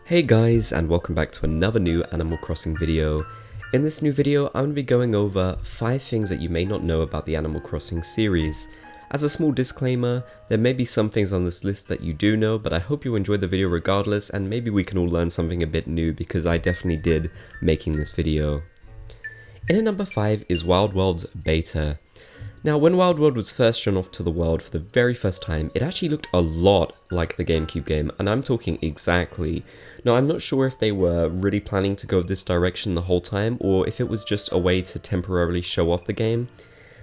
Hey guys, and welcome back to another new Animal Crossing video. In this new video, I'm going to be going over 5 things that you may not know about the Animal Crossing series. As a small disclaimer, there may be some things on this list that you do know, but I hope you enjoyed the video regardless, and maybe we can all learn something a bit new because I definitely did making this video. In at number 5 is Wild World's beta. Now, when Wild World was first shown off to the world for the very first time, it actually looked a lot like the GameCube game, and I'm talking exactly. Now, I'm not sure if they were really planning to go this direction the whole time, or if it was just a way to temporarily show off the game.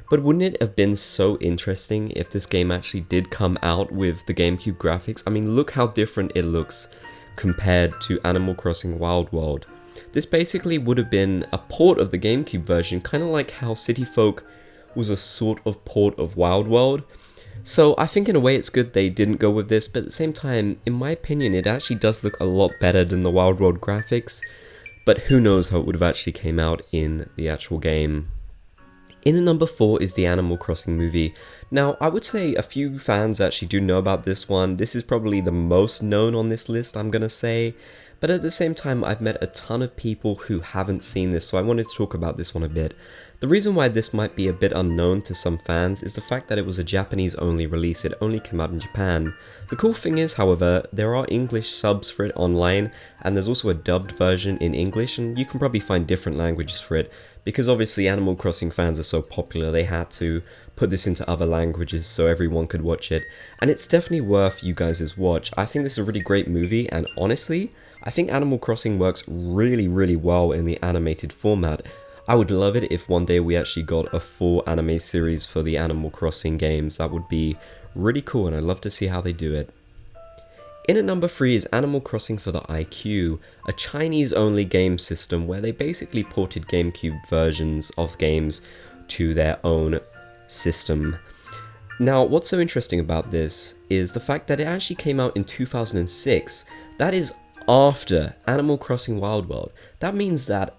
But wouldn't it have been so interesting if this game actually did come out with the GameCube graphics? I mean, look how different it looks compared to Animal Crossing Wild World. This basically would have been a port of the GameCube version, kind of like how City Folk was a sort of port of Wild World. So I think in a way it's good they didn't go with this, but at the same time, in my opinion, it actually does look a lot better than the Wild World graphics, but who knows how it would have actually came out in the actual game. In at number 4 is the Animal Crossing movie. Now, I would say a few fans actually do know about this one. This is probably the most known on this list, I'm gonna say. But at the same time, I've met a ton of people who haven't seen this, so I wanted to talk about this one a bit. The reason why this might be a bit unknown to some fans is the fact that it was a Japanese-only release. It only came out in Japan. The cool thing is, however, there are English subs for it online, and there's also a dubbed version in English, and you can probably find different languages for it, because obviously Animal Crossing fans are so popular, they had to put this into other languages so everyone could watch it, and it's definitely worth you guys' watch. I think this is a really great movie, and honestly, I think Animal Crossing works really well in the animated format. I would love it if one day we actually got a full anime series for the Animal Crossing games. That would be really cool, and I'd love to see how they do it. In at number 3 is Animal Crossing for the iQue, a Chinese-only game system where they basically ported GameCube versions of games to their own system. Now, what's so interesting about this is the fact that it actually came out in 2006. That is after Animal Crossing Wild World. That means that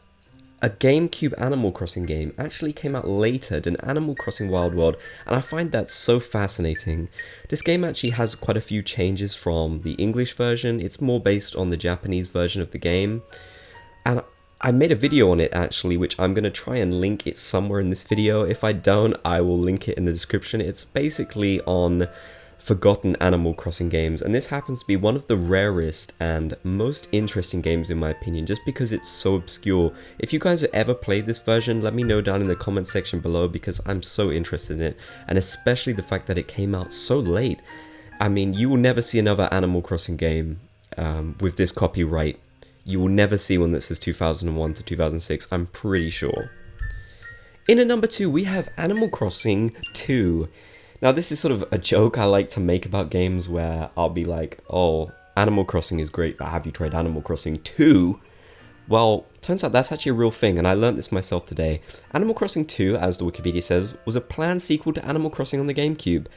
a GameCube Animal Crossing game actually came out later than Animal Crossing Wild World, and I find that so fascinating. This game actually has quite a few changes from the English version. It's more based on the Japanese version of the game, and I made a video on it actually, which I'm going to try and link it somewhere in this video. If I don't, I will link it in the description. It's basically on forgotten Animal Crossing games, and this happens to be one of the rarest and most interesting games in my opinion, just because it's so obscure. If you guys have ever played this version, let me know down in the comment section below, because I'm so interested in it, and especially the fact that it came out so late. I mean, you will never see another Animal Crossing game with this copyright. You will never see one that says 2001 to 2006, I'm pretty sure. In at number 2, we have Animal Crossing 2. Now, this is sort of a joke I like to make about games where I'll be like, oh, Animal Crossing is great, but have you tried Animal Crossing 2? Well, turns out that's actually a real thing, and I learned this myself today. Animal Crossing 2, as the Wikipedia says, was a planned sequel to Animal Crossing on the GameCube.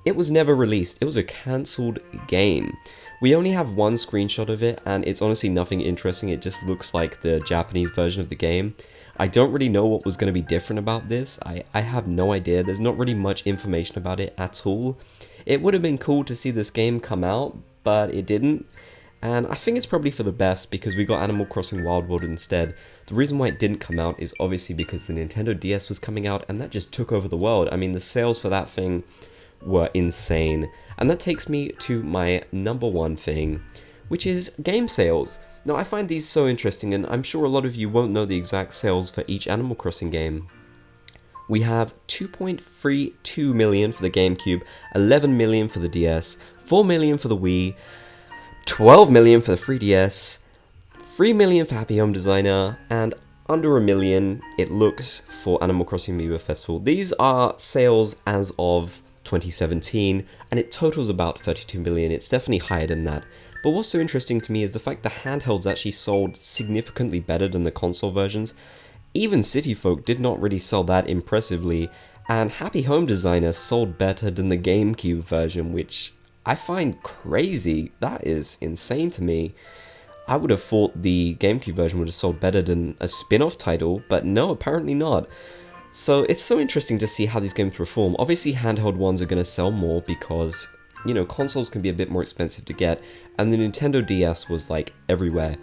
It was never released. It was a cancelled game. We only have one screenshot of it, and it's honestly nothing interesting. It just looks like the Japanese version of the game. I don't really know what was going to be different about this. I have no idea. There's not really much information about it at all. It would have been cool to see this game come out, but it didn't. And I think it's probably for the best, because we got Animal Crossing Wild World instead. The reason why it didn't come out is obviously because the Nintendo DS was coming out, and that just took over the world. I mean, the sales for that thing were insane. And that takes me to my number 1 thing, which is game sales. Now, I find these so interesting, and I'm sure a lot of you won't know the exact sales for each Animal Crossing game. We have 2.32 million for the GameCube, 11 million for the DS, 4 million for the Wii, 12 million for the 3DS, 3 million for Happy Home Designer, and under a million, it looks, for Animal Crossing Amiibo Festival. These are sales as of 2017, and it totals about 32 million. It's definitely higher than that. But what's so interesting to me is the fact the handhelds actually sold significantly better than the console versions. Even City Folk did not really sell that impressively, and Happy Home Designer sold better than the GameCube version, which I find crazy. That is insane to me. I would have thought the GameCube version would have sold better than a spin-off title, but no, apparently not. So it's so interesting to see how these games perform. Obviously handheld ones are going to sell more because you know, consoles can be a bit more expensive to get, and the Nintendo DS was like everywhere.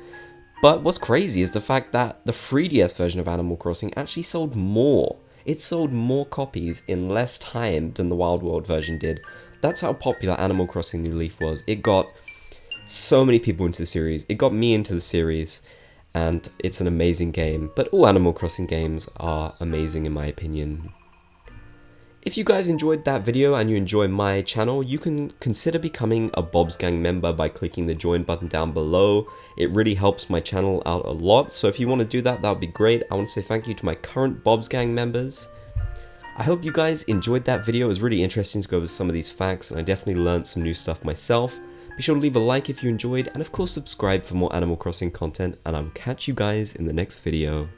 But what's crazy is the fact that the 3DS version of Animal Crossing actually sold more. It sold more copies in less time than the Wild World version did. That's how popular Animal Crossing New Leaf was. It got so many people into the series. It got me into the series, and it's an amazing game. But all Animal Crossing games are amazing in my opinion. If you guys enjoyed that video and you enjoy my channel, you can consider becoming a Bob's Gang member by clicking the join button down below. It really helps my channel out a lot, so if you want to do that, that would be great. I want to say thank you to my current Bob's Gang members. I hope you guys enjoyed that video. It was really interesting to go over some of these facts, and I definitely learned some new stuff myself. Be sure to leave a like if you enjoyed, and of course subscribe for more Animal Crossing content, and I will catch you guys in the next video.